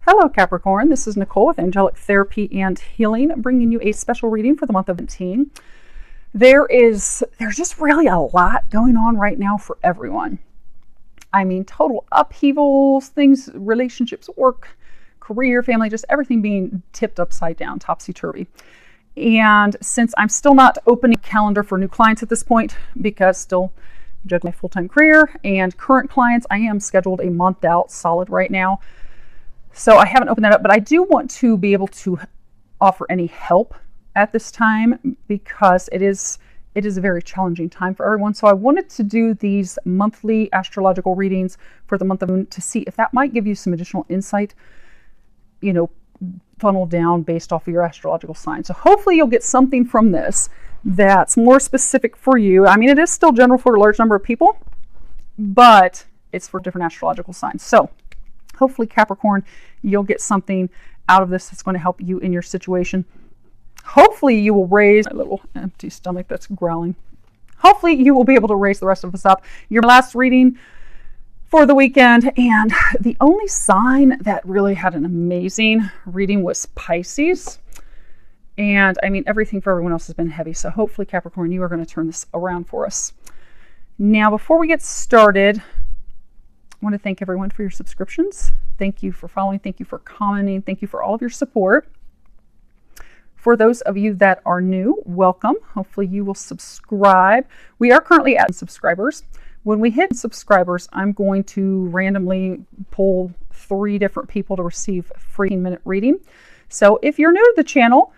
Hello Capricorn, this is Nicole with Angelic Therapy and Healing, bringing you a special reading for the month of 17. There's just really a lot going on right now for everyone. I mean, total upheavals, things, relationships, work, career, family, just everything being tipped upside down, topsy-turvy. And since I'm still not opening a calendar for new clients at this point, because still juggling my full-time career and current clients, I am scheduled a month out solid right now. So I haven't opened that up, but I do want to be able to offer any help at this time because it is a very challenging time for everyone. So I wanted to do these monthly astrological readings for the month of June to see if that might give you some additional insight, funneled down based off of your astrological sign. So hopefully you'll get something from this that's more specific for you. I mean, it is still general for a large number of people, but it's for different astrological signs. So hopefully, Capricorn, you'll get something out of this that's going to help you in your situation. Hopefully, you will raise my little empty stomach that's growling. Hopefully, you will be able to raise the rest of us up. Your last reading for the weekend, and the only sign that really had an amazing reading was Pisces. And I mean, everything for everyone else has been heavy. So hopefully, Capricorn, you are going to turn this around for us. Now, before we get started, I want to thank everyone for your subscriptions. Thank you for following. Thank you for commenting. Thank you for all of your support. For those of you that are new, welcome. Hopefully you will subscribe. We are currently at subscribers. When we hit subscribers, I'm going to randomly pull 3 different people to receive a free 15-minute reading. So if you're new to the channel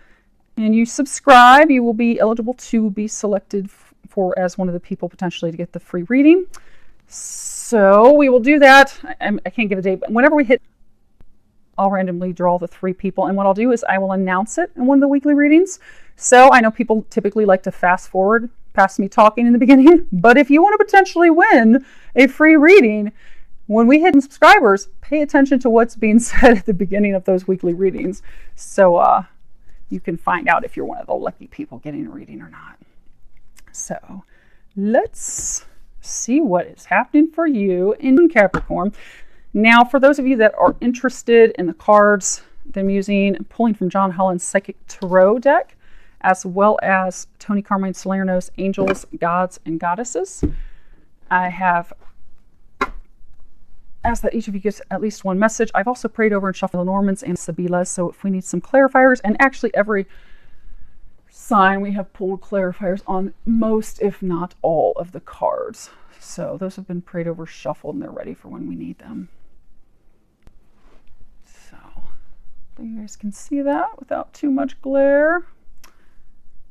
and you subscribe, you will be eligible to be selected for as one of the people potentially to get the free reading. So we will do that. I can't give a date, but whenever we hit, I'll randomly draw the 3 people. And what I'll do is I will announce it in one of the weekly readings. So I know people typically like to fast forward past me talking in the beginning, but if you want to potentially win a free reading, when we hit subscribers, pay attention to what's being said at the beginning of those weekly readings. So you can find out if you're one of the lucky people getting a reading or not. So let's see what is happening for you in Capricorn. Now, for those of you that are interested in the cards that I'm using, I'm pulling from John Holland's Psychic Tarot deck, as well as Tony Carmine Salerno's Angels, Gods, and Goddesses. I have asked that each of you gets at least one message. I've also prayed over and shuffled the Normans and Sibilas, so if we need some clarifiers, and actually every sign we have pulled clarifiers on most, if not all, of the cards. So those have been prayed over, shuffled, and they're ready for when we need them. So you guys can see that without too much glare.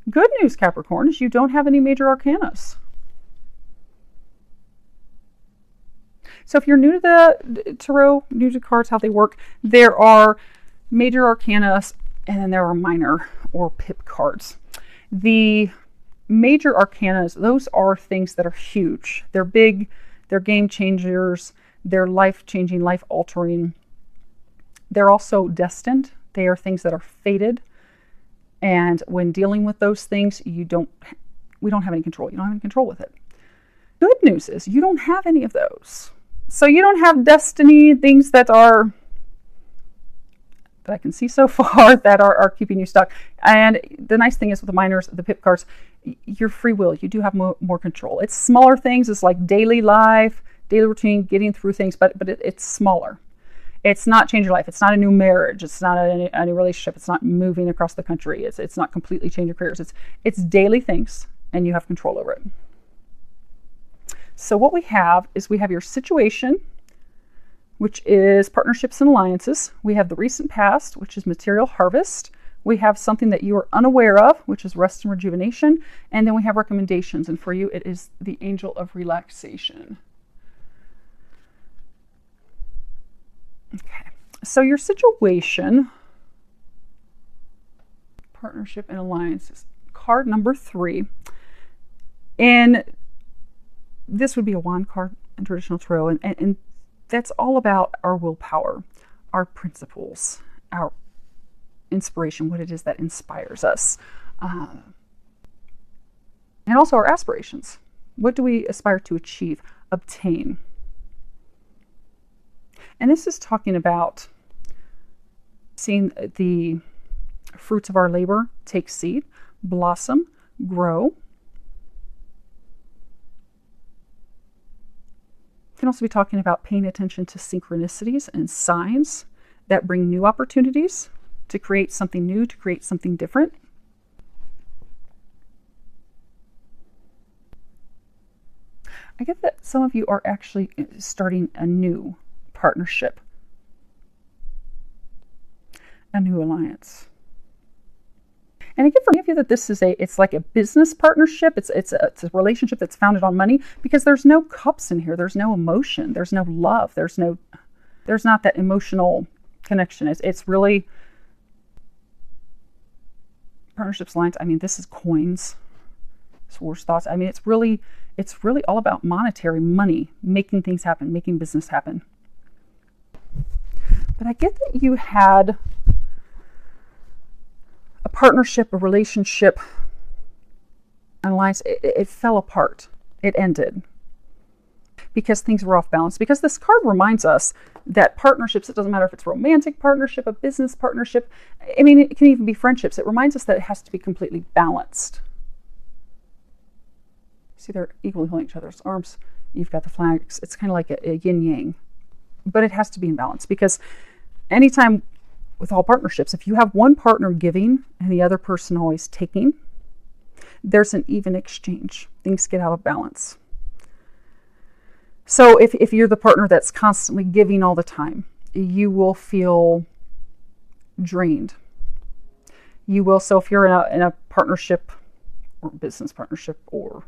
Good news, Capricorn, is you don't have any major arcanas. So if you're new to the tarot, new to cards, how they work, there are major arcanas and then there are minor or pip cards. The major arcanas, those are things that are huge. They're big, they're game changers, they're life-changing, life-altering. They're also destined. They are things that are fated. And when dealing with those things, we don't have any control. You don't have any control with it. Good news is you don't have any of those. So you don't have destiny, things that I can see so far that are keeping you stuck. And the nice thing is with the minors, the pip cards, your free will, you do have more control. It's smaller things. It's like daily life, daily routine, getting through things, but it's smaller. It's not change your life. It's not a new marriage. It's not a new relationship. It's not moving across the country. It's not completely change your careers. It's daily things, and you have control over it. So what we have is we have your situation, which is partnerships and alliances. We have the recent past, which is material harvest. We have something that you are unaware of, which is rest and rejuvenation. And then we have recommendations. And for you, it is the angel of relaxation. Okay. So your situation, partnership and alliances, card number 3. And this would be a wand card in traditional tarot. And that's all about our willpower, our principles, our inspiration, what it is that inspires us. And also our aspirations. What do we aspire to achieve, obtain? And this is talking about seeing the fruits of our labor take seed, blossom, grow. You can also be talking about paying attention to synchronicities and signs that bring new opportunities to create something new, to create something different. I get that some of you are actually starting a new partnership, a new alliance. And I get for many of you that this is it's like a business partnership. It's a relationship that's founded on money, because there's no cups in here. There's no emotion. There's no love. There's not that emotional connection. It's really partnerships, alliance. I mean, this is coins. It's worse thoughts. I mean, it's really all about monetary money, making things happen, making business happen. But I get that you had a partnership, a relationship, an alliance. It fell apart. It ended because things were off balance. Because this card reminds us that partnerships, it doesn't matter if it's a romantic partnership, a business partnership, I mean, it can even be friendships. It reminds us that it has to be completely balanced. See, they're equally holding each other's arms. You've got the flags. It's kind of like a yin-yang. But it has to be in balance, because anytime with all partnerships, if you have one partner giving and the other person always taking, there's an even exchange. Things get out of balance. So if you're the partner that's constantly giving all the time, you will feel drained. You will. So if you're in a partnership or business partnership or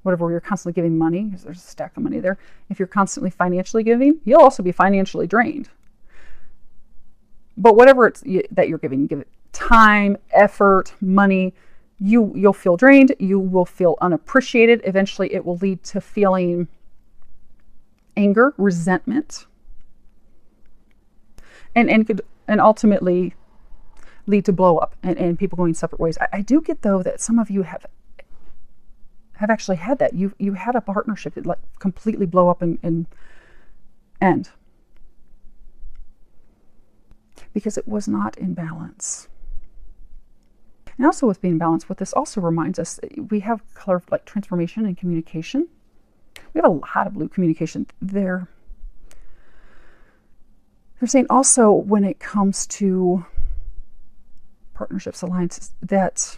whatever, where you're constantly giving money, because there's a stack of money there, if you're constantly financially giving, you'll also be financially drained. But whatever it's that you're giving, you give it time, effort, money, you'll feel drained. You will feel unappreciated. Eventually, it will lead to feeling anger, resentment, and ultimately lead to blow up and people going separate ways. I do get, though, that some of you have actually had that. You had a partnership that like completely blow up and end because it was not in balance. And also with being balanced, what this also reminds us, we have color like transformation and communication. We have a lot of blue communication there. They're saying also when it comes to partnerships, alliances, that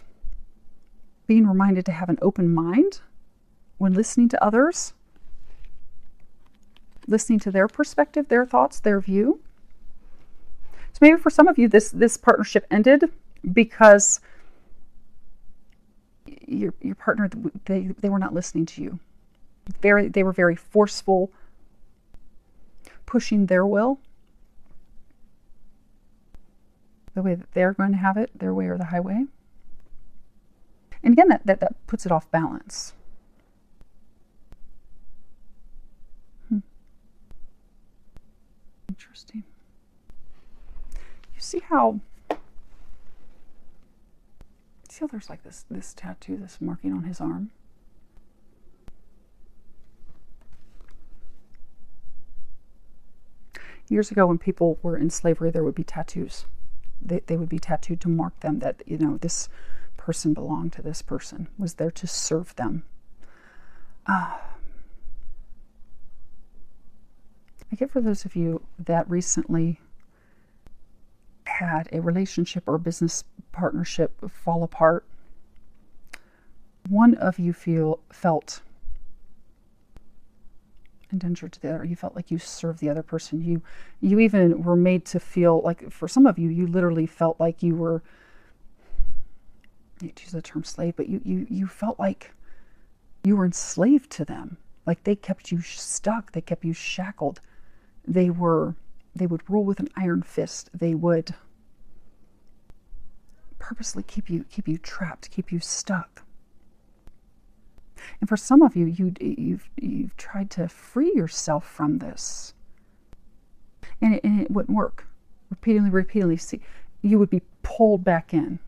being reminded to have an open mind when listening to others, listening to their perspective, their thoughts, their view. So maybe for some of you, this partnership ended because your partner, they were not listening to you. They were very forceful, pushing their will, the way that they're going to have it, their way or the highway. And again, that puts it off balance. Interesting. You see how there's like this tattoo, this marking on his arm? Years ago, when people were in slavery, there would be tattoos. They would be tattooed to mark them that, this person belonged to this person, was there to serve them. I get for those of you that recently had a relationship or a business partnership fall apart, one of you felt indentured to the other. You felt like you served the other person. You even were made to feel like, for some of you, you literally felt like you were, I hate to use the term slave, but you felt like you were enslaved to them. Like they kept you stuck. They kept you shackled. They would rule with an iron fist. They would purposely keep you trapped, keep you stuck. And for some of you, you've tried to free yourself from this, and it wouldn't work. Repeatedly, see, you would be pulled back in.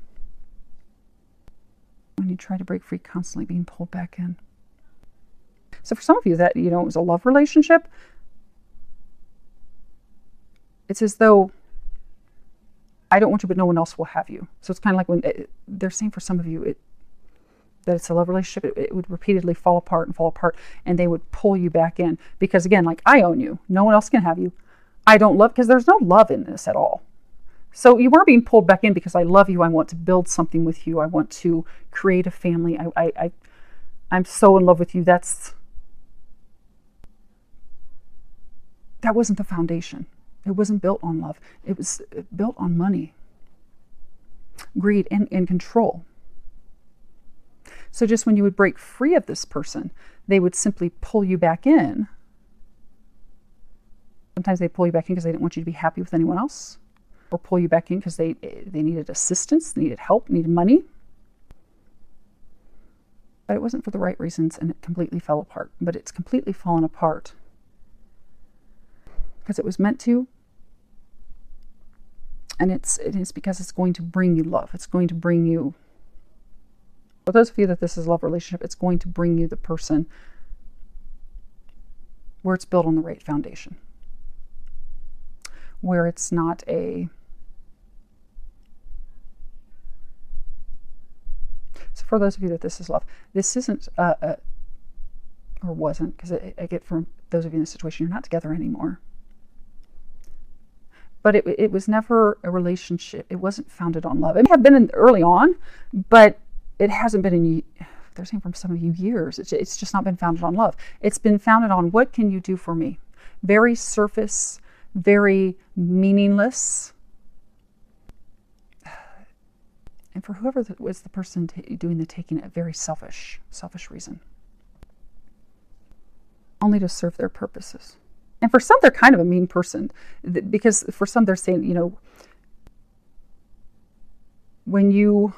When you try to break free, constantly being pulled back in. So for some of you, that it was a love relationship. It's as though I don't want you, but no one else will have you. So it's kind of like when they're saying for some of you that it's a love relationship, it would repeatedly fall apart, and they would pull you back in. Because again, like, I own you. No one else can have you. I don't love, because there's no love in this at all. So you are being pulled back in because I love you. I want to build something with you. I want to create a family. I'm so in love with you. That wasn't the foundation. It wasn't built on love. It was built on money, greed, and control. So just when you would break free of this person, they would simply pull you back in. Sometimes they pull you back in because they didn't want you to be happy with anyone else, or pull you back in because they needed assistance, needed help, needed money. But it wasn't for the right reasons, and it completely fell apart. But it's completely fallen apart because it was meant to. And it is because it's going to bring you love. It's going to bring you, for those of you that this is a love relationship, it's going to bring you the person where it's built on the right foundation. Where it's not so for those of you that this is love, this isn't, or wasn't, because I get from those of you in this situation, you're not together anymore. But it was never a relationship. It wasn't founded on love. It may have been early on, but it hasn't been in, they're saying from some of you, years. It's just not been founded on love. It's been founded on, what can you do for me? Very surface, very meaningless. And for whoever was the person doing the taking, a very selfish reason. Only to serve their purposes. And for some, they're kind of a mean person, because for some, they're saying, when you,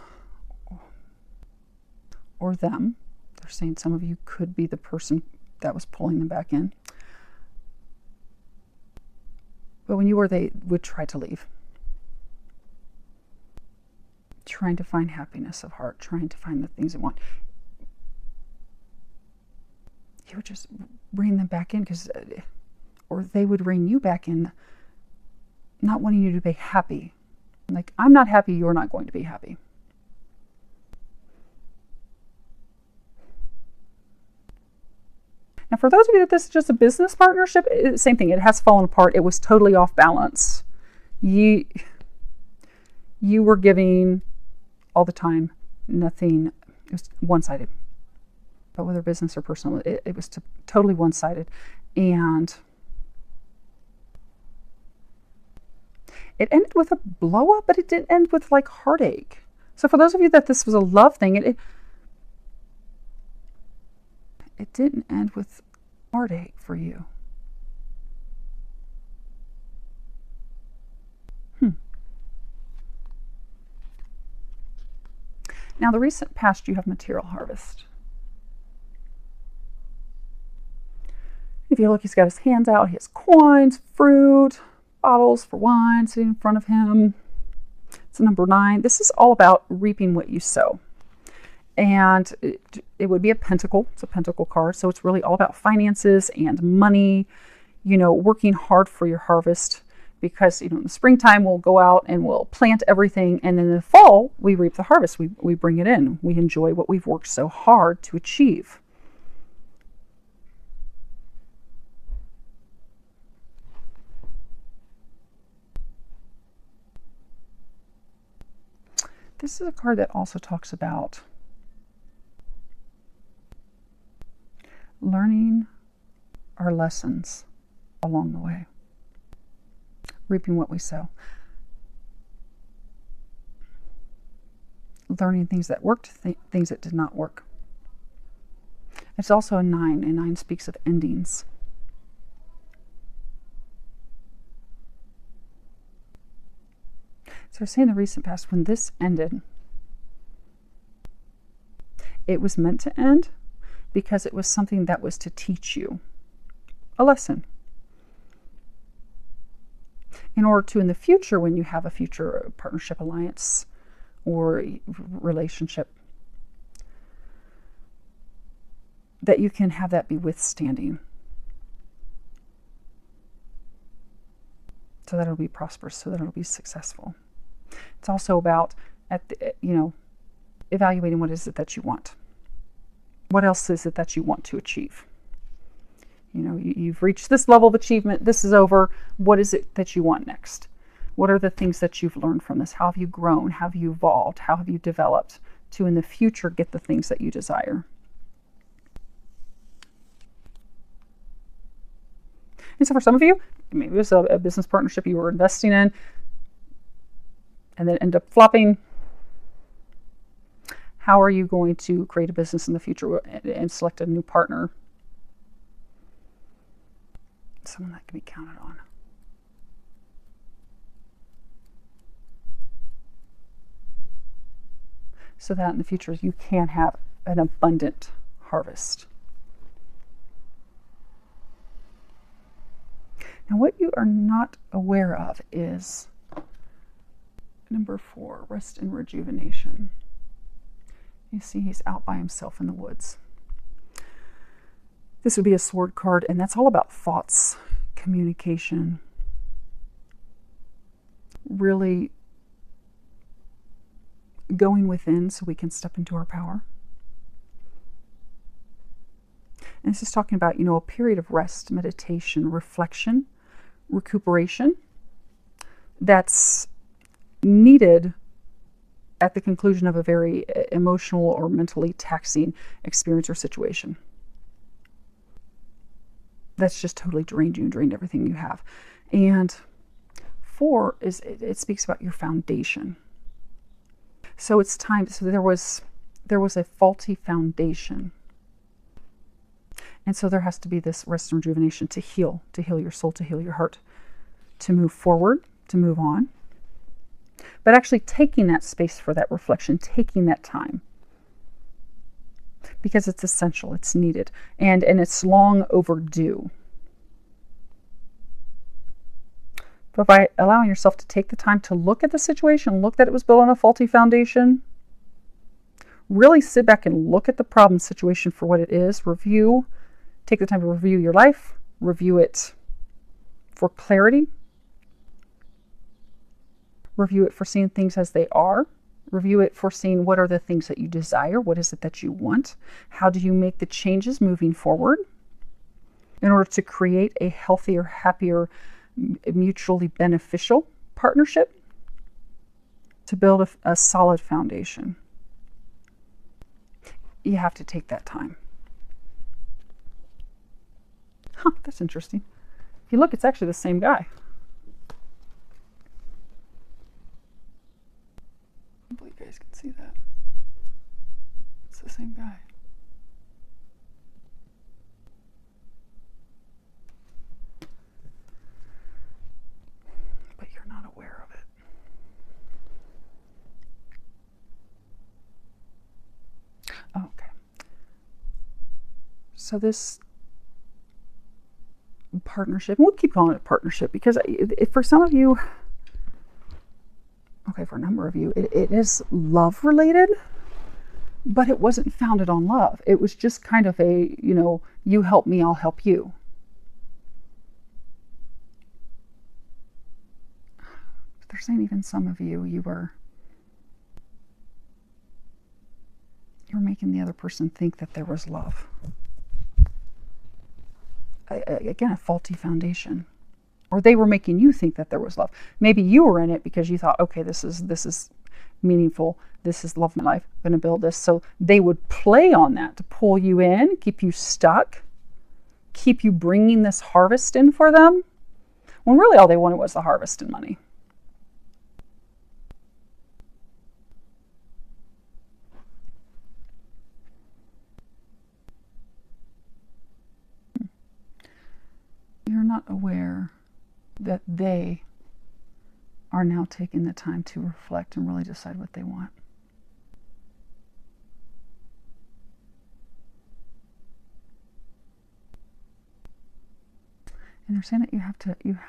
or them, they're saying some of you could be the person that was pulling them back in. But when you were, they would try to leave. Trying to find happiness of heart, trying to find the things they want. You would just rein them back in, or they would rein you back in, not wanting you to be happy. Like, I'm not happy, you're not going to be happy. Now, for those of you that this is just a business partnership, same thing. It has fallen apart. It was totally off balance. You were giving all the time, nothing. It was one-sided. But whether business or personal, it was totally one-sided. And it ended with a blow up, but it didn't end with like heartache. So for those of you that this was a love thing, it didn't end with heartache for you. Now, the recent past, you have material harvest. If you look, he's got his hands out. He has coins, fruit, bottles for wine sitting in front of him. It's number 9. This is all about reaping what you sow. And it would be a pentacle. It's a pentacle card. So it's really all about finances and money, working hard for your harvest. Because, in the springtime, we'll go out and we'll plant everything. And then in the fall, we reap the harvest. We bring it in. We enjoy what we've worked so hard to achieve. This is a card that also talks about learning our lessons along the way. Reaping what we sow. Learning things that worked, things that did not work. It's also a 9, and 9 speaks of endings. So we're saying in the recent past, when this ended, it was meant to end because it was something that was to teach you a lesson. In order to, in the future, when you have a future partnership, alliance, or relationship, that you can have that be withstanding. So that it'll be prosperous, so that it'll be successful. It's also about, evaluating what is it that you want. What else is it that you want to achieve? You've reached this level of achievement. This is over. What is it that you want next? What are the things that you've learned from this? How have you grown? How have you evolved? How have you developed to, in the future, get the things that you desire? And so for some of you, maybe it was a business partnership you were investing in and then end up flopping. How are you going to create a business in the future and select a new partner? Someone that can be counted on. So that in the future you can have an abundant harvest. Now, what you are not aware of is number 4, rest and rejuvenation. You see he's out by himself in the woods. This would be a sword card, and that's all about thoughts, communication, really going within so we can step into our power. And this is talking about, a period of rest, meditation, reflection, recuperation that's needed at the conclusion of a very emotional or mentally taxing experience or situation. That's just totally drained you and drained everything you have. And 4 is, it speaks about your foundation. So it's time, so there was a faulty foundation. And so there has to be this rest and rejuvenation to heal your soul, to heal your heart, to move forward, to move on. But actually taking that space for that reflection, taking that time. Because it's essential, it's needed, and it's long overdue. But by allowing yourself to take the time to look at the situation, look that it was built on a faulty foundation, really sit back and look at the problem situation for what it is, take the time to review your life, review it for clarity, review it for seeing things as they are, review it for seeing what are the things that you desire, what is it that you want, how do you make the changes moving forward in order to create a healthier, happier, mutually beneficial partnership, to build a solid foundation. You have to take that time. That's interesting. If you look, it's actually the same guy. Hopefully you guys can see that. It's the same guy. But you're not aware of it. Okay. So this partnership, we'll keep calling it partnership because for some of you, for a number of you, it is love related, but it wasn't founded on love. It was just kind of a, you help me, I'll help you. They're saying even some of you, you're making the other person think that there was love. Again, a faulty foundation. Or they were making you think that there was love. Maybe you were in it because you thought, okay, this is meaningful. This is love of my life. I'm going to build this. So they would play on that to pull you in, keep you stuck, keep you bringing this harvest in for them, when really all they wanted was the harvest and money. You're not aware that they are now taking the time to reflect and really decide what they want. And they're saying that you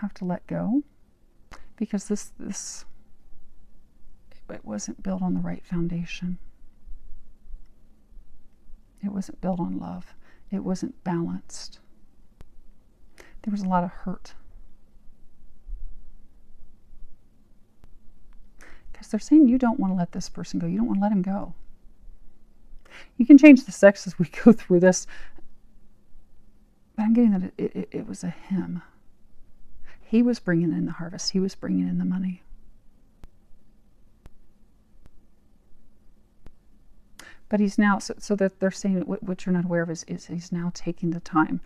have to let go, because this it wasn't built on the right foundation. It wasn't built on love. It wasn't balanced. There was a lot of hurt. Because they're saying you don't want to let this person go. You don't want to let him go. You can change the sex as we go through this. But I'm getting that it was a him. He was bringing in the harvest. He was bringing in the money. But he's now, so that they're saying what you're not aware of is he's now taking the time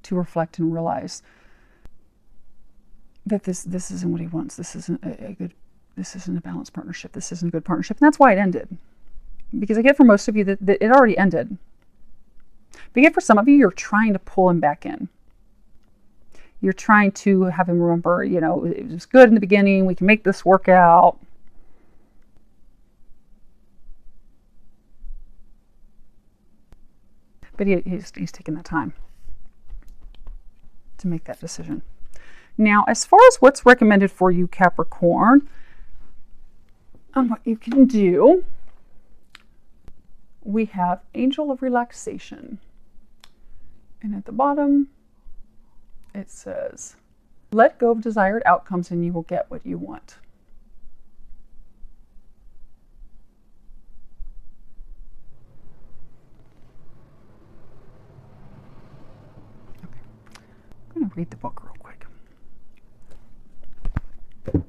to reflect and realize that this isn't what he wants. This isn't this isn't a balanced partnership. This isn't a good partnership. And that's why it ended. Because I get for most of you that it already ended. But yet for some of you, you're trying to pull him back in. You're trying to have him remember, it was good in the beginning. We can make this work out. But he's taking the time to make that decision. Now, as far as what's recommended for you, Capricorn, what you can do, we have Angel of Relaxation. And at the bottom, it says, let go of desired outcomes and you will get what you want. I'm going to read the book real quick. Okay.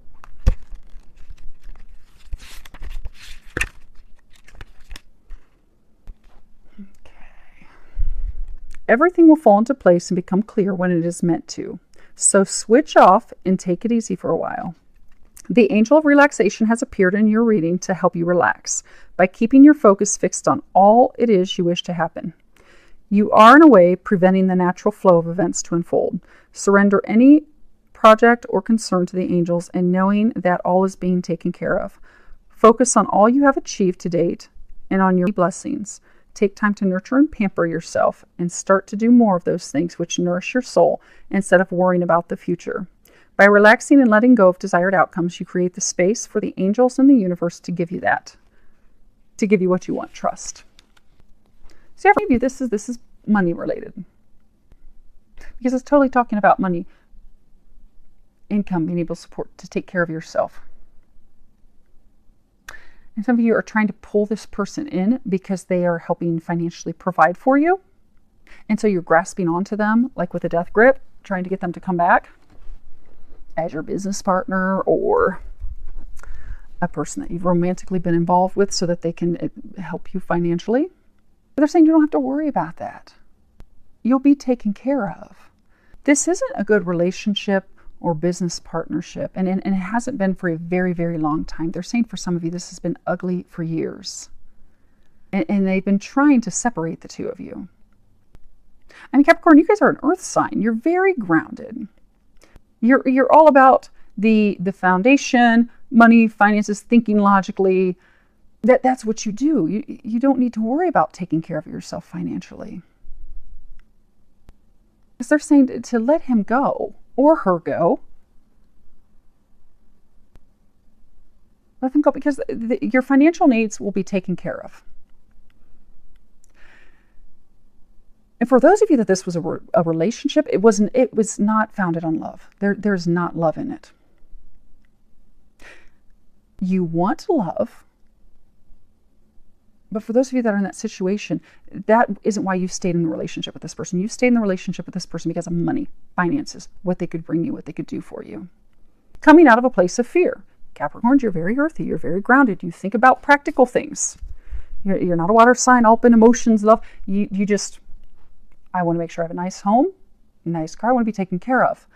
Everything will fall into place and become clear when it is meant to. So switch off and take it easy for a while. The Angel of Relaxation has appeared in your reading to help you relax by keeping your focus fixed on all it is you wish to happen. You are, in a way, preventing the natural flow of events to unfold. Surrender any project or concern to the angels and knowing that all is being taken care of. Focus on all you have achieved to date and on your blessings. Take time to nurture and pamper yourself and start to do more of those things which nourish your soul instead of worrying about the future. By relaxing and letting go of desired outcomes, you create the space for the angels and the universe to give you that, to give you what you want. Trust. So every of you, this is money related. Because it's totally talking about money, income, being able to support, to take care of yourself. And some of you are trying to pull this person in because they are helping financially provide for you. And so you're grasping onto them, like with a death grip, trying to get them to come back as your business partner or a person that you've romantically been involved with so that they can help you financially. But they're saying you don't have to worry about that. You'll be taken care of. This isn't a good relationship or business partnership, and it hasn't been for a very, very long time. They're saying for some of you, this has been ugly for years. And they've been trying to separate the two of you. I mean, Capricorn, you guys are an earth sign. You're very grounded. You're all about the foundation, money, finances, thinking logically. That's what you do. You don't need to worry about taking care of yourself financially. Because they're saying to let him go or her go. Let them go because your financial needs will be taken care of. And for those of you that this was a relationship, it was not founded on love. There's not love in it. You want love. But for those of you that are in that situation, that isn't why you stayed in the relationship with this person. You stayed in the relationship with this person because of money, finances, what they could bring you, what they could do for you. Coming out of a place of fear. Capricorns, you're very earthy. You're very grounded. You think about practical things. You're not a water sign, all up in emotions, love. You just, I want to make sure I have a nice home, a nice car. I want to be taken care of.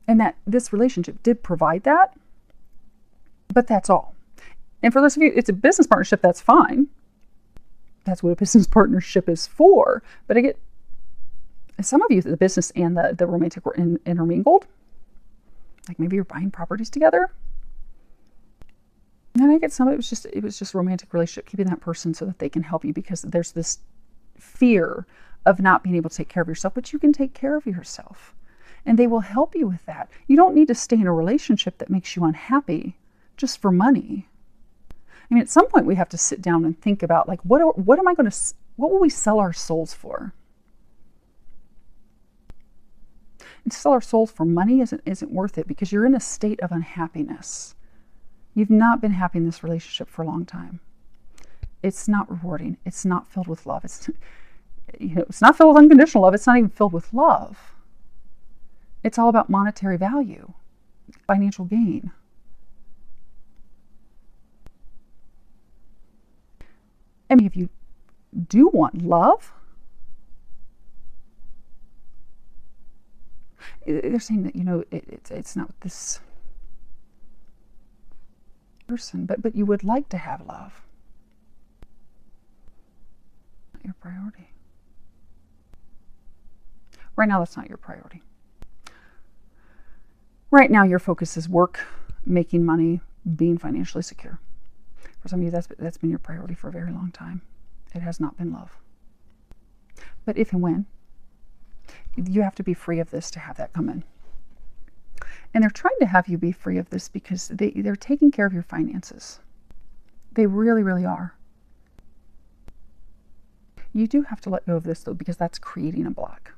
And that this relationship did provide that, but that's all. And for those of you, it's a business partnership, that's fine. That's what a business partnership is for. But I get some of you, the business and the romantic were intermingled. Like maybe you're buying properties together. And I get some of it was just romantic relationship, keeping that person so that they can help you because there's this fear of not being able to take care of yourself, but you can take care of yourself. And they will help you with that. You don't need to stay in a relationship that makes you unhappy just for money. I mean, at some point we have to sit down and think about like, what will we sell our souls for? And to sell our souls for money isn't worth it, because you're in a state of unhappiness. You've not been happy in this relationship for a long time. It's not rewarding. It's not filled with love. It's not filled with unconditional love. It's not even filled with love. It's all about monetary value, financial gain. I mean, if you do want love, they're saying that, it's not this person, but you would like to have love. Not your priority. Right now, that's not your priority. Right now, your focus is work, making money, being financially secure. For some of you, that's been your priority for a very long time. It has not been love. But if and when, you have to be free of this to have that come in. And they're trying to have you be free of this because they're taking care of your finances. They really, really are. You do have to let go of this, though, because that's creating a block.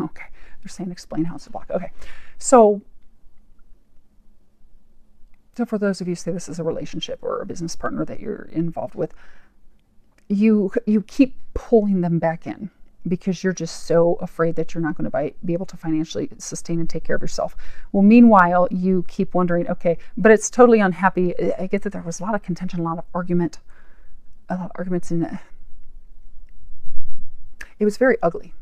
Okay, they're saying explain how it's a block. Okay, so for those of you who say this is a relationship or a business partner that you're involved with, you keep pulling them back in because you're just so afraid that you're not going to be able to financially sustain and take care of yourself. Well, meanwhile, you keep wondering, okay, but it's totally unhappy. I get that there was a lot of contention, a lot of arguments in it. It was very ugly,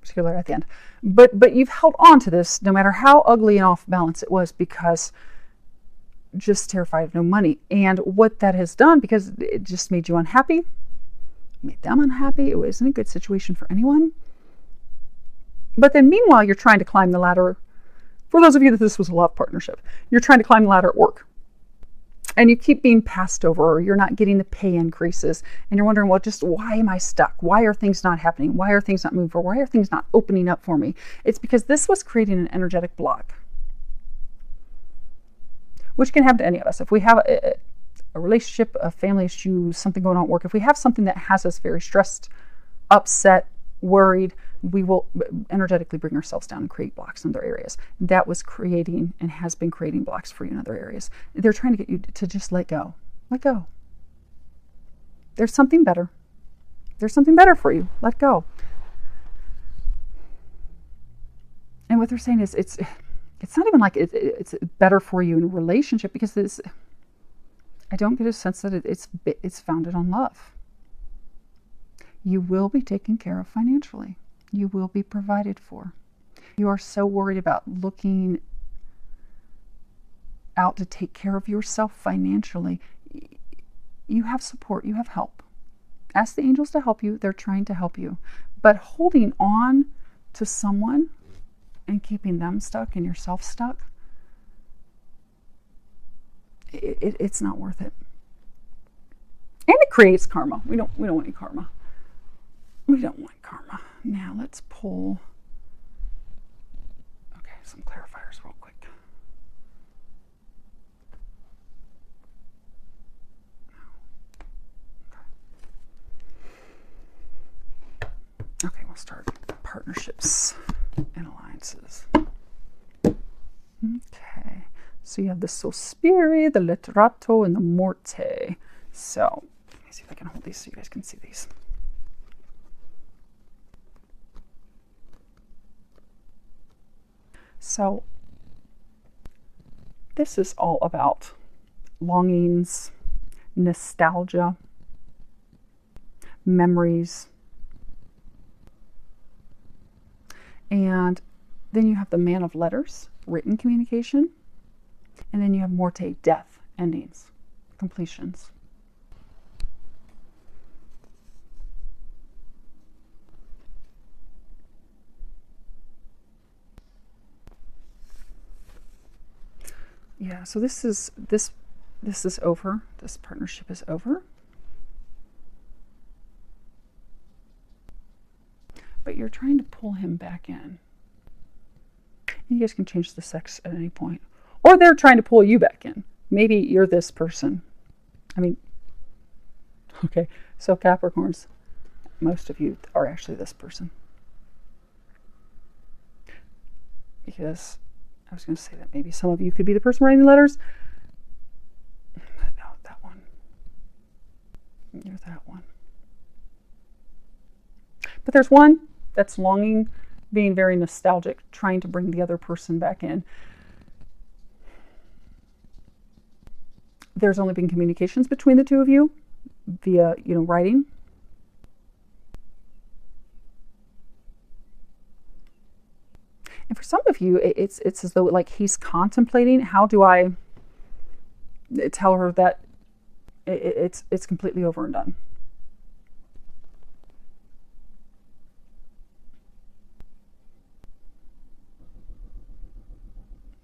particularly at the end. But you've held on to this no matter how ugly and off balance it was, because just terrified of no money. And what that has done, because it just made you unhappy, made them unhappy, it wasn't a good situation for anyone. But then meanwhile, you're trying to climb the ladder. For those of you that this was a love partnership, you're trying to climb the ladder at work. And you keep being passed over, or you're not getting the pay increases. And you're wondering, well, just why am I stuck? Why are things not happening? Why are things not moving forward? Why are things not opening up for me? It's because this was creating an energetic block, which can happen to any of us. If we have a relationship, a family issue, something going on at work, if we have something that has us very stressed, upset, worried, we will energetically bring ourselves down and create blocks in other areas. That was creating and has been creating blocks for you in other areas. They're trying to get you to just let go. Let go. There's something better. There's something better for you. Let go. And what they're saying is it's not even like it's better for you in a relationship, because I don't get a sense that it's founded on love. You will be taken care of financially. You will be provided for. You are so worried about looking out to take care of yourself financially. You have support. You have help. Ask the angels to help you. They're trying to help you. But holding on to someone and keeping them stuck and yourself stuck, it's not worth it. And it creates karma. We don't want any karma. We don't want karma. Now let's pull, some clarifiers real quick. Okay, we'll start partnerships and alliances. Okay, so you have the Sospiri, the Letterato, and the Morte. So let me see if I can hold these so you guys can see these. So this is all about longings, nostalgia, memories. And then you have the Man of Letters, written communication. And then you have Morte, death, endings, completions. Yeah, so this is over. This partnership is over. But you're trying to pull him back in. And you guys can change the sex at any point. Or they're trying to pull you back in. Maybe you're this person. I mean, Okay, so Capricorns, most of you are actually this person. Because I was going to say that maybe some of you could be the person writing the letters. No, that one. You're that one. But there's one that's longing, being very nostalgic, trying to bring the other person back in. There's only been communications between the two of you via, writing. And for some of you, it's as though like he's contemplating, how do I tell her that it's completely over and done.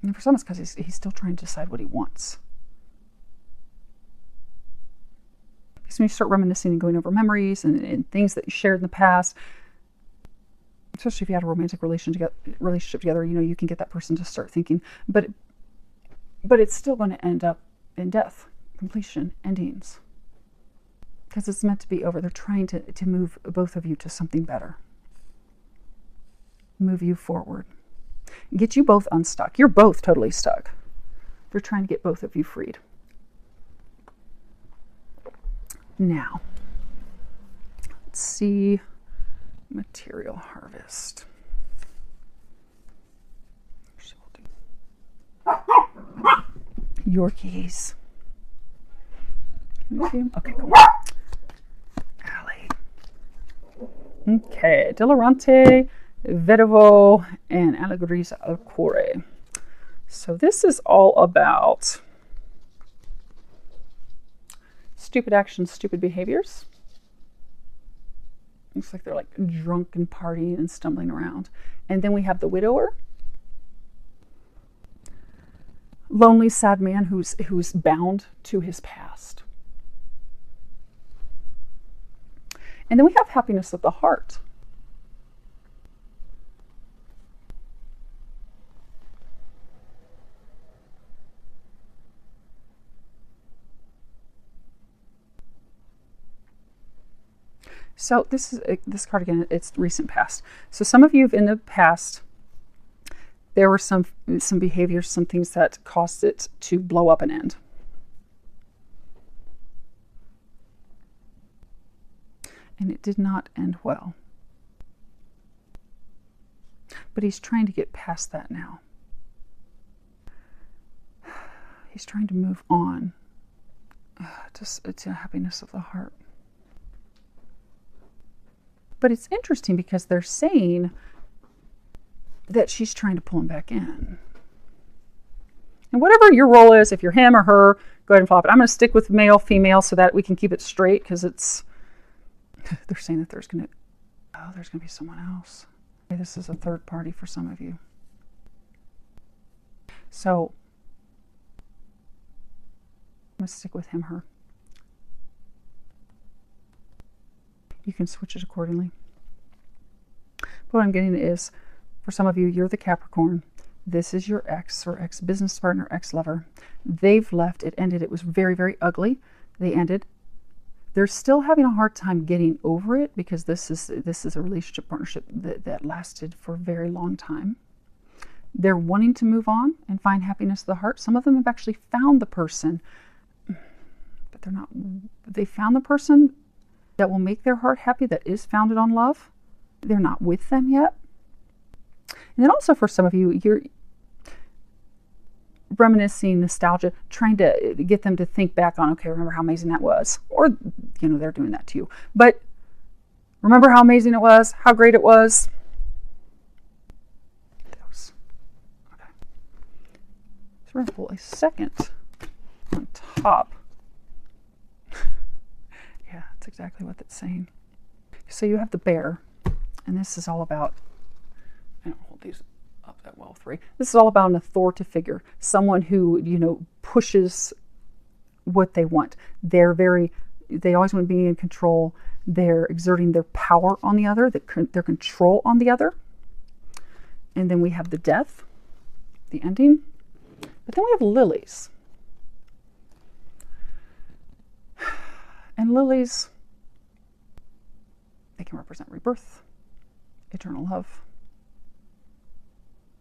And for some, it's because he's still trying to decide what he wants. Because when you start reminiscing and going over memories and things that you shared in the past, especially if you had a romantic relationship together, you can get that person to start thinking, but it's still going to end up in death, completion, endings. Because it's meant to be over. They're trying to move both of you to something better. Move you forward. Get you both unstuck. You're both totally stuck. They're trying to get both of you freed. Now, let's see. Material harvest. Yorkies. Can you see them? Okay, cool. Alley. Okay, Delorante, Vedovo, and Allegories al Cuore. So this is all about stupid actions, stupid behaviors. Looks like they're like drunk and partying and stumbling around. And then we have the widower. Lonely, sad man who's bound to his past. And then we have happiness of the heart. So this card again, it's recent past. So some of you in the past, there were some behaviors, some things that caused it to blow up and end. And it did not end well. But he's trying to get past that now. He's trying to move on to happiness of the heart. But it's interesting because they're saying that she's trying to pull him back in. And whatever your role is, if you're him or her, go ahead and flop it. I'm going to stick with male, female, so that we can keep it straight, because they're saying that there's going to be someone else. Okay, this is a third party for some of you. So I'm going to stick with him, her. You can switch it accordingly. But what I'm getting is, for some of you, you're the Capricorn. This is your ex or ex-business partner, ex-lover. They've left. It ended. It was very, very ugly. They ended. They're still having a hard time getting over it, because this is a relationship partnership that lasted for a very long time. They're wanting to move on and find happiness of the heart. Some of them have actually found the person, but they're not. They found the person that will make their heart happy, that is founded on love. They're not with them yet. And then also for some of you, you're reminiscing, nostalgia, trying to get them to think back on, okay, remember how amazing that was. Or, they're doing that to you. But remember how amazing it was, how great it was. Those. Okay. So we're going to pull a second on top. Yeah, that's exactly what it's saying. So you have the bear, and this is all about, I don't hold these up that well, 3. This is all about an authoritative figure, someone who, pushes what they want. They always want to be in control. They're exerting their power on the other, their control on the other. And then we have the death, the ending. But then we have lilies. And lilies, they can represent rebirth, eternal love,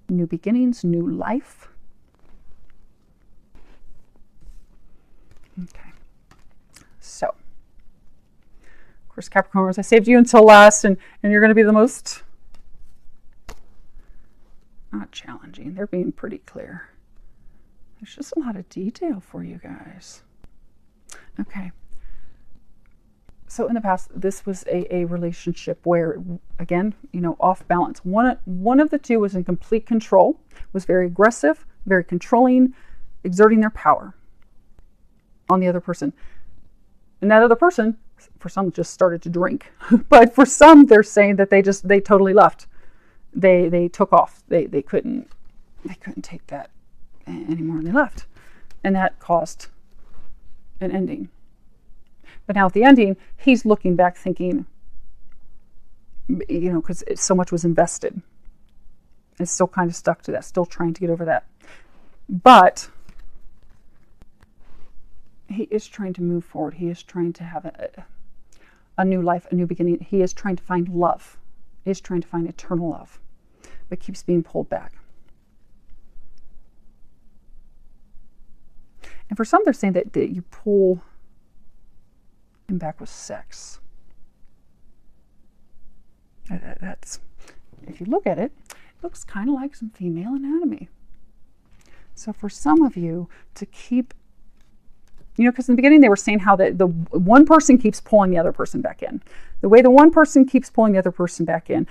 new beginnings, new life. Okay. So, of course, Capricorns, I saved you until last, and you're going to be the most, not challenging. They're being pretty clear. There's just a lot of detail for you guys. Okay. So in the past, this was a relationship where, again, you know, off balance. One of the two was in complete control, was very aggressive, very controlling, exerting their power on the other person. And that other person, for some, just started to drink. But for some, they're saying that they totally left. They took off. They couldn't take that anymore, and they left. And that caused an ending. But now at the ending, he's looking back thinking, you know, because so much was invested. It's still kind of stuck to that, still trying to get over that. But he is trying to move forward. He is trying to have a new life, a new beginning. He is trying to find love. He is trying to find eternal love, but keeps being pulled back. And for some, they're saying that you pull him back with sex. That's, if you look at it, it looks kind of like some female anatomy. So for some of you to keep, you know, because in the beginning they were saying how the one person keeps pulling the other person back in. The way the one person keeps pulling the other person back in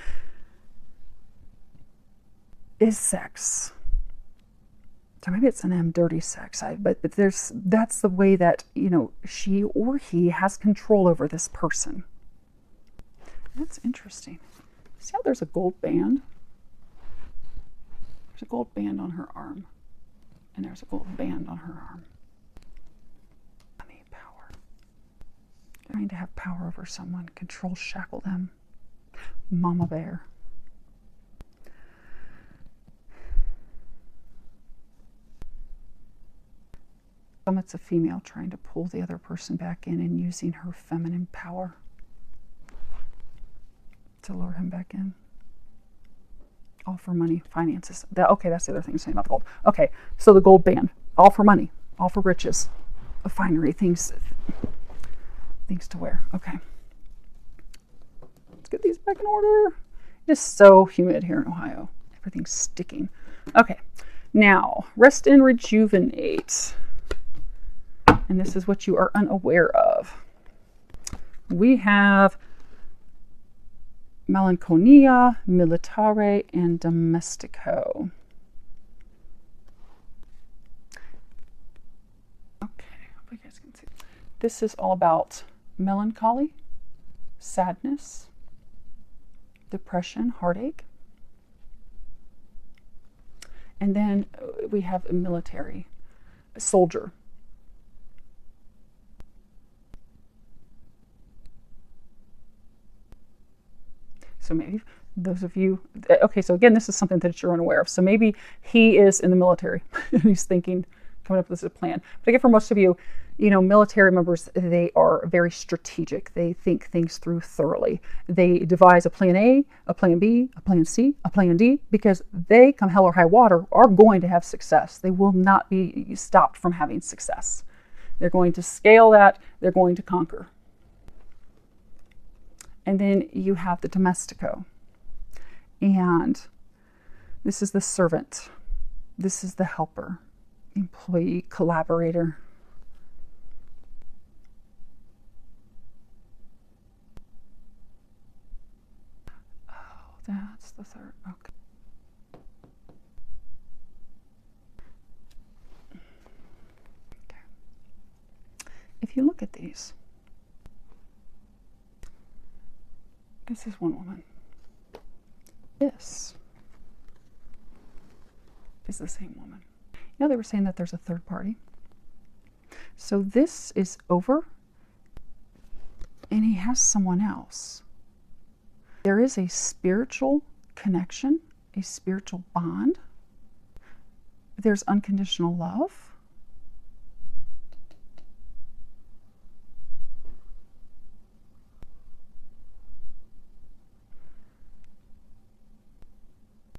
is sex. So maybe it's an dirty sex, but that's the way that, you know, she or he has control over this person. That's interesting. See how there's a gold band? There's a gold band on her arm, and there's a gold band on her arm. I need power. Trying to have power over someone, control, shackle them. Mama bear. It's a female trying to pull the other person back in and using her feminine power to lure him back in. All for money, finances. Okay, that's the other thing saying about the gold. Okay, so the gold band, all for money, all for riches, finery, things to wear. Okay. Let's get these back in order. It is so humid here in Ohio. Everything's sticking. Okay, now rest and rejuvenate. And this is what you are unaware of. We have melancholia, militare, and domestico. Okay, hope you guys can see. This is all about melancholy, sadness, depression, heartache. And then we have a military, a soldier. So maybe those of you, okay, so again, this is something that you're unaware of. So maybe he is in the military and he's thinking, coming up with this plan. But again, for most of you, you know, military members, they are very strategic. They think things through thoroughly. They devise a plan A, a plan B, a plan C, a plan D, because they, come hell or high water, are going to have success. They will not be stopped from having success. They're going to scale that. They're going to conquer. And then you have the domestico. And this is the servant. This is the helper, employee, collaborator. Oh, that's the third. Okay. Okay. If you look at these, this is one woman. This is the same woman. You know, they were saying that there's a third party. So this is over, and he has someone else. There is a spiritual connection, a spiritual bond. There's unconditional love.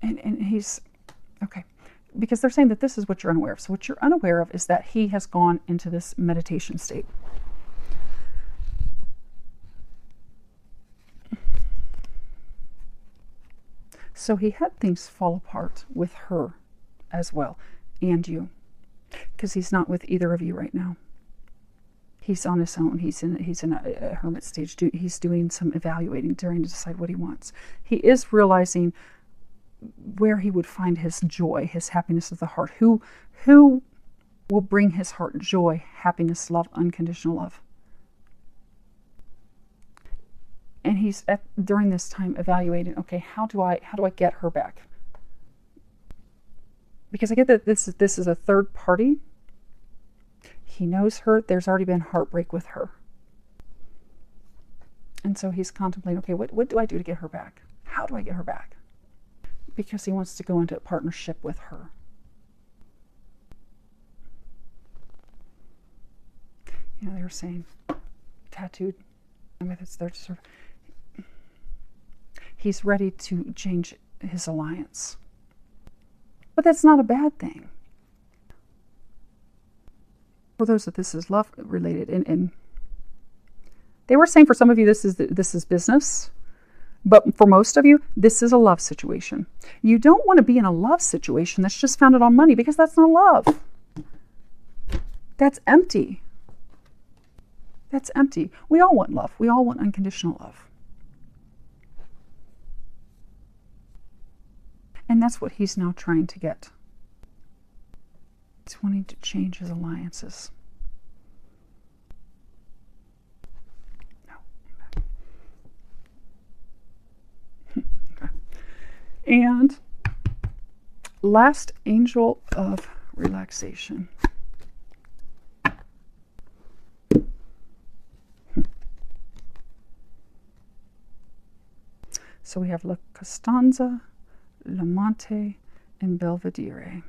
And he's, okay, because they're saying that this is what you're unaware of. So what you're unaware of is that he has gone into this meditation state. So he had things fall apart with her as well, and you, because he's not with either of you right now. He's on his own. He's in a hermit stage. He's doing some evaluating, trying to decide what he wants. He is realizing where he would find his joy, his happiness of the heart. Who will bring his heart joy, happiness, love, unconditional love. And he's during this time evaluating, okay, how do I get her back? Because I get that this is a third party. He knows her. There's already been heartbreak with her. And so he's contemplating, okay, what do I do to get her back? How do I get her back? Because he wants to go into a partnership with her. You know, they were saying tattooed. I mean, they're sort of, he's ready to change his alliance. But that's not a bad thing. For those that this is love related, and they were saying for some of you this is business, but for most of you this is a love situation. You don't want to be in a love situation that's just founded on money, because that's not love. That's empty. That's empty. We all want love. We all want unconditional love. And that's what he's now trying to get. He's wanting to change his alliances. No. Okay. And last angel of relaxation. So we have La Costanza, L'Amante, and Belvedere.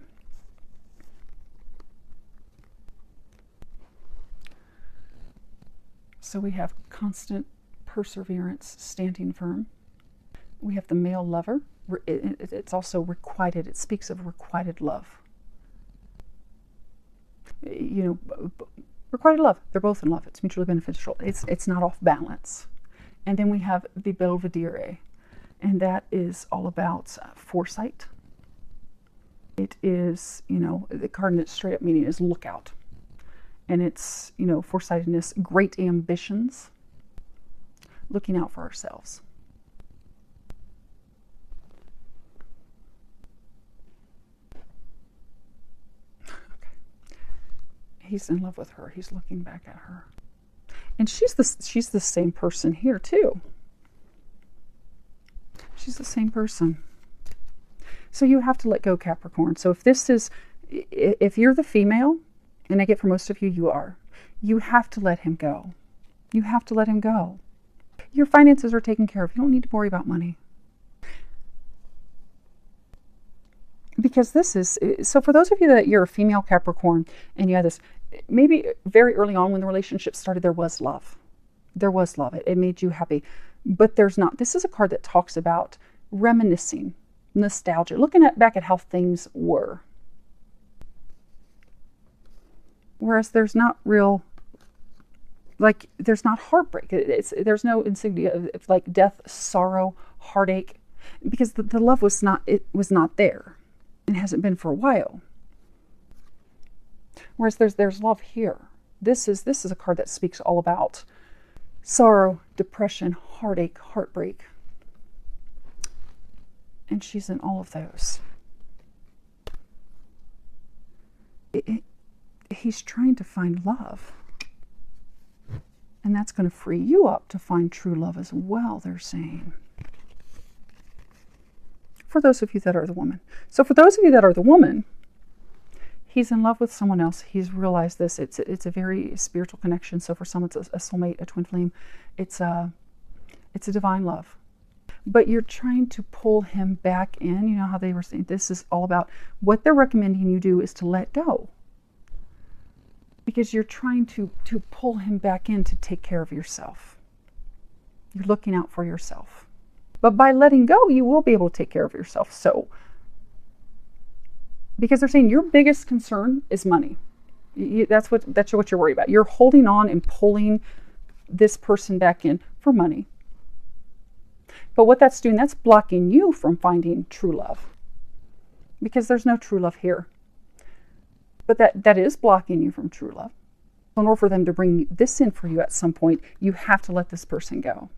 So we have constant perseverance, standing firm. We have the male lover. It's also requited. It speaks of requited love. You know, requited love. They're both in love. It's mutually beneficial. It's not off balance. And then we have the Belvedere, and that is all about foresight. It is, you know, the card in its straight up meaning is lookout. And it's, you know, foresightedness, great ambitions, looking out for ourselves. Okay. He's in love with her. He's looking back at her. And she's the same person here too. She's the same person. So you have to let go, Capricorn. So if you're the female, and I get for most of you, you have to let him go. You have to let him go. Your finances are taken care of. You don't need to worry about money. Because so for those of you that you're a female Capricorn and you had this, maybe very early on when the relationship started, there was love. There was love. It made you happy. But there's not. This is a card that talks about reminiscing, nostalgia, looking back at how things were. Whereas there's not real, like, there's not heartbreak. There's no insignia of like death, sorrow, heartache, because the love was not there. It hasn't been for a while. Whereas there's love here. This is a card that speaks all about sorrow, depression, heartache, heartbreak. And she's in all of those. He's trying to find love. And that's going to free you up to find true love as well, they're saying. For those of you that are the woman. So for those of you that are the woman, he's in love with someone else. He's realized this. It's a very spiritual connection. So for some, it's a soulmate, a twin flame. It's a divine love. But you're trying to pull him back in. You know how they were saying this is all about what they're recommending you do is to let go. Because you're trying to pull him back in to take care of yourself. You're looking out for yourself. But by letting go, you will be able to take care of yourself. So Because they're saying your biggest concern is money. That's what you're worried about. You're holding on and pulling this person back in for money. But what that's doing, that's blocking you from finding true love. Because there's no true love here. But that is blocking you from true love. In order for them to bring this in for you at some point, you have to let this person go.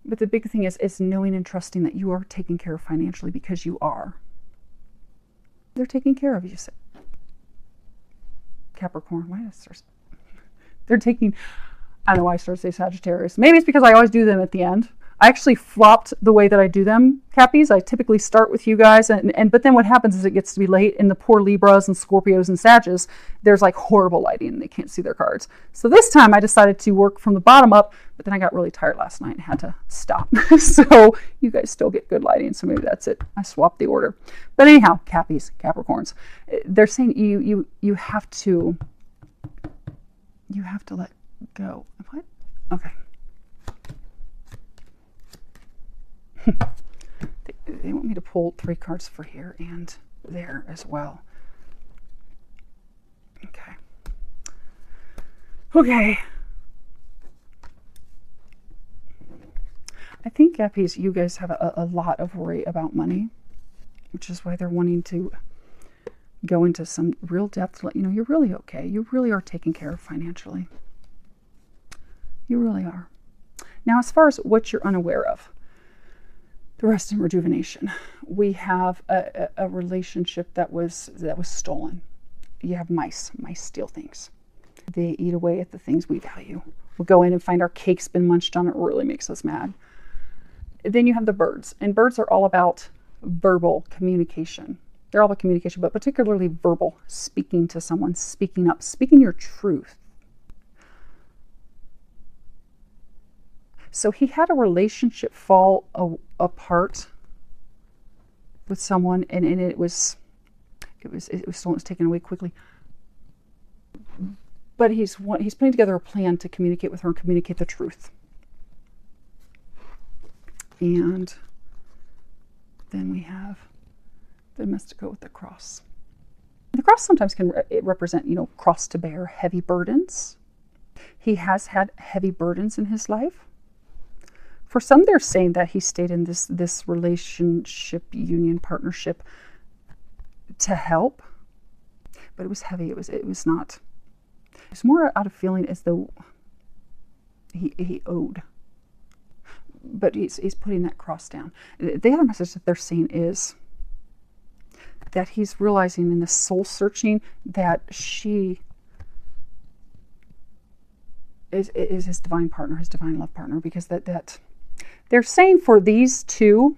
But the big thing is knowing and trusting that you are taken care of financially, because you are. They're taking care of you. Capricorn, why did I start? They're taking, I don't know why I started to say Sagittarius. Maybe it's because I always do them at the end. I actually flopped the way that I do them, Cappies. I typically start with you guys, but then what happens is it gets to be late, and the poor Libras and Scorpios and Sagittarius, there's like horrible lighting and they can't see their cards. So this time I decided to work from the bottom up, but then I got really tired last night and had to stop. So you guys still get good lighting, so maybe that's it. I swapped the order. But anyhow, Cappies, Capricorns, they're saying you have to let go. What? Okay. They want me to pull 3 cards for here and there as well. Okay. I think, Cappies, you guys have a lot of worry about money, which is why they're wanting to go into some real depth. You're really okay. You really are taken care of financially. You really are. Now, as far as what you're unaware of, the rest in rejuvenation. We have a relationship that was stolen. You have mice. Mice steal things. They eat away at the things we value. We'll go in and find our cake's been munched on. It really makes us mad. Then you have the birds. And birds are all about verbal communication. They're all about communication, but particularly verbal. Speaking to someone, speaking up, speaking your truth. So he had a relationship fall apart with someone, and it was stolen. It was taken away quickly. But he's putting together a plan to communicate with her and communicate the truth. And then we have the Mystico with the cross. The cross sometimes can represent, cross to bear, heavy burdens. He has had heavy burdens in his life. For some, they're saying that he stayed in this relationship, union, partnership to help, but it was heavy. It was not. It was more out of feeling as though he owed. But he's putting that cross down. The other message that they're saying is that he's realizing in this soul searching that she is his divine partner, his divine love partner, because that they're saying for these two,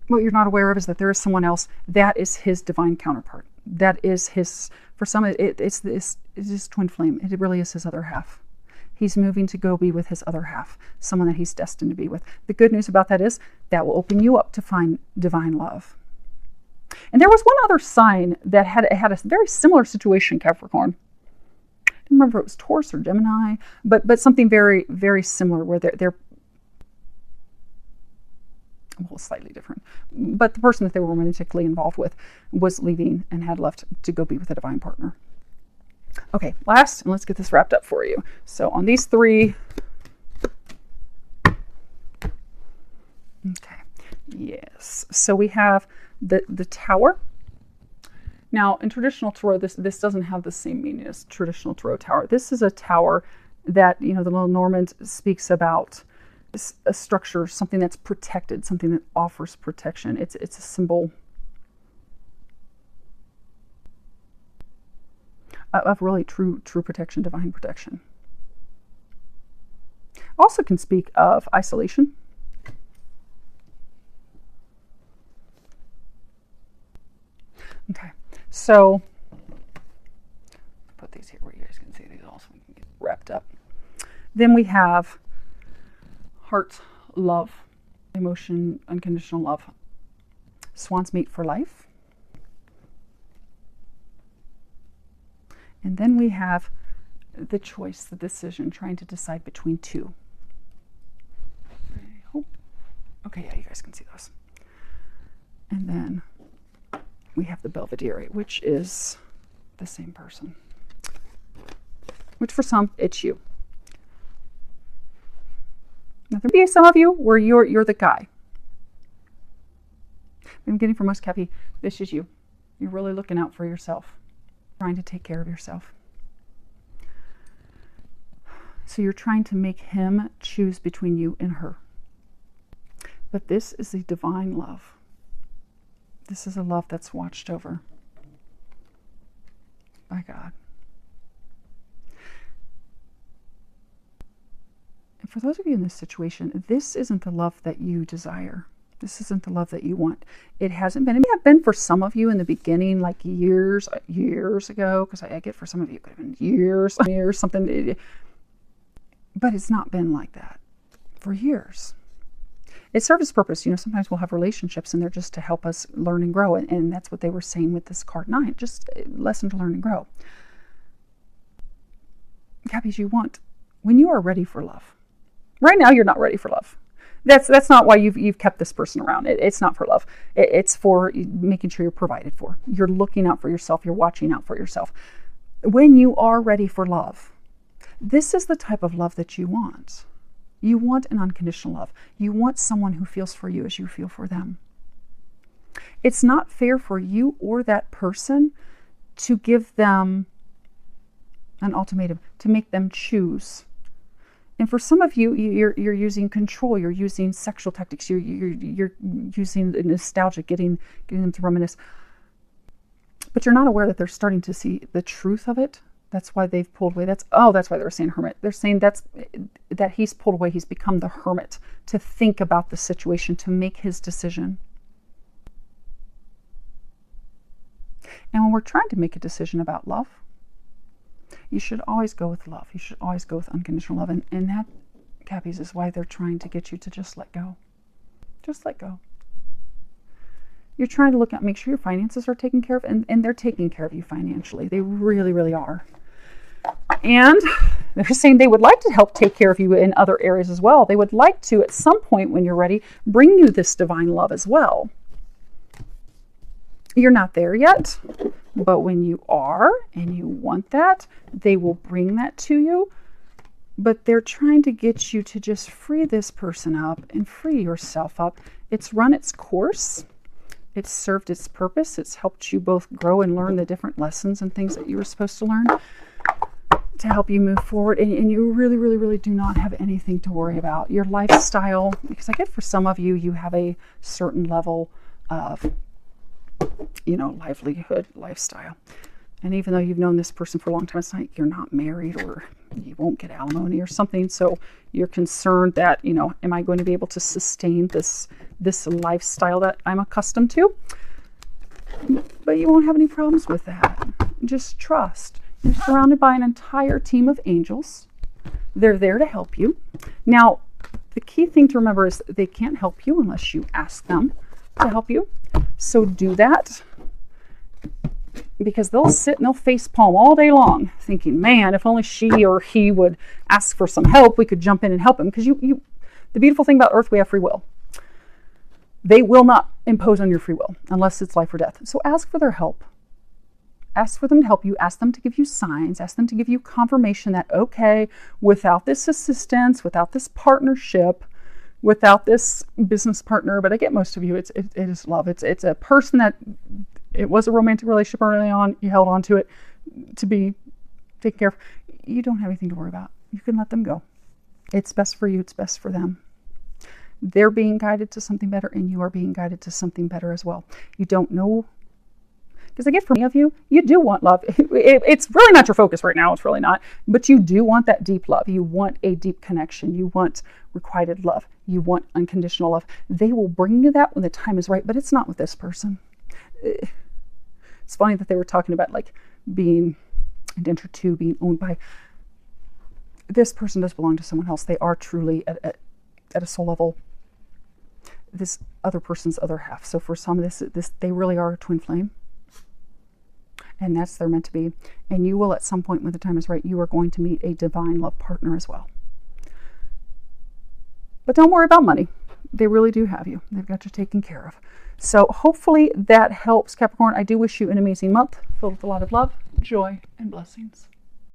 what you're not aware of is that there is someone else that is his divine counterpart. That is his, for some, it's his twin flame. It really is his other half. He's moving to go be with his other half, someone that he's destined to be with. The good news about that is that will open you up to find divine love. And there was one other sign that had a very similar situation, Capricorn. I don't remember if it was Taurus or Gemini, but something very, very similar where they're well, slightly different. But the person that they were romantically involved with was leaving and had left to go be with a divine partner. Okay, last, and let's get this wrapped up for you. So on these 3, okay, yes. So we have the Tower. Now, in traditional tarot, this doesn't have the same meaning as traditional tarot tower. This is a tower that, the little Normand speaks about a structure, something that's protected, something that offers protection. It's a symbol of really true protection, divine protection. Also can speak of isolation. Okay, so put these here where you guys can see these also we can get wrapped up. Then we have heart, love, emotion, unconditional love. Swans mate for life. And then we have the choice, the decision, trying to decide between 2. I hope. Okay, yeah, you guys can see those. And then we have the Belvedere, which is the same person. Which for some, it's you. Now, there may be some of you where you're the guy. I'm getting for most Cappy, this is you. You're really looking out for yourself, trying to take care of yourself. So you're trying to make him choose between you and her. But this is the divine love. This is a love that's watched over by God. And for those of you in this situation, this isn't the love that you desire. This isn't the love that you want. It hasn't been. It may have been for some of you in the beginning, like years ago, because I get for some of you, it could have been years, something. But it's not been like that for years. It serves its purpose. You know, sometimes we'll have relationships and they're just to help us learn and grow. And that's what they were saying with this card 9, just a lesson to learn and grow. Cappies, you want, when you are ready for love. Right now, you're not ready for love. That's not why you've kept this person around. It's not for love. It's for making sure you're provided for. You're looking out for yourself. You're watching out for yourself. When you are ready for love, this is the type of love that you want. You want an unconditional love. You want someone who feels for you as you feel for them. It's not fair for you or that person to give them an ultimatum, to make them choose. And for some of you, you're using control. You're using sexual tactics. You're using nostalgia, getting them to reminisce. But you're not aware that they're starting to see the truth of it. That's why they've pulled away. That's why they were saying hermit. They're saying that he's pulled away. He's become the hermit to think about the situation, to make his decision. And when we're trying to make a decision about love, you should always go with love. You should always go with unconditional love. And that, Cappies, is why they're trying to get you to just let go. Just let go. You're trying to make sure your finances are taken care of, and they're taking care of you financially. They really, really are. And they're saying they would like to help take care of you in other areas as well. They would like to, at some point when you're ready, bring you this divine love as well. You're not there yet, but when you are and you want that, they will bring that to you. But they're trying to get you to just free this person up and free yourself up. It's run its course. It's served its purpose. It's helped you both grow and learn the different lessons and things that you were supposed to learn to help you move forward. And you really, really, really do not have anything to worry about. Your lifestyle, because I get for some of you, you have a certain level of livelihood, lifestyle. And even though you've known this person for a long time, it's like you're not married or you won't get alimony or something. So you're concerned that, am I going to be able to sustain this lifestyle that I'm accustomed to? But you won't have any problems with that. Just trust. You're surrounded by an entire team of angels. They're there to help you. Now, the key thing to remember is they can't help you unless you ask them to help you. So do that, because they'll sit and they'll facepalm all day long thinking, man, if only she or he would ask for some help, we could jump in and help him. Because the beautiful thing about Earth, we have free will. They will not impose on your free will unless it's life or death. So ask for their help. Ask for them to help you. Ask them to give you signs. Ask them to give you confirmation that, okay, without this assistance, without this partnership, without this business partner, but I get most of you, it is love. It's a person that it was a romantic relationship early on. You held on to it to be taken care of. You don't have anything to worry about. You can let them go. It's best for you. It's best for them. They're being guided to something better, and you are being guided to something better as well. You don't know, because I get for many of you, you do want love. It's really not your focus right now. It's really not. But you do want that deep love. You want a deep connection. You want requited love. You want unconditional love. They will bring you that when the time is right, but it's not with this person. It's funny that they were talking about like being entered to, being owned by. This person does belong to someone else. They are truly at a soul level this other person's other half. So for some, this they really are a twin flame. And that's they're meant to be. And you will, at some point when the time is right, you are going to meet a divine love partner as well. But don't worry about money. They really do have you. They've got you taken care of. So hopefully that helps, Capricorn. I do wish you an amazing month filled with a lot of love, joy, and blessings.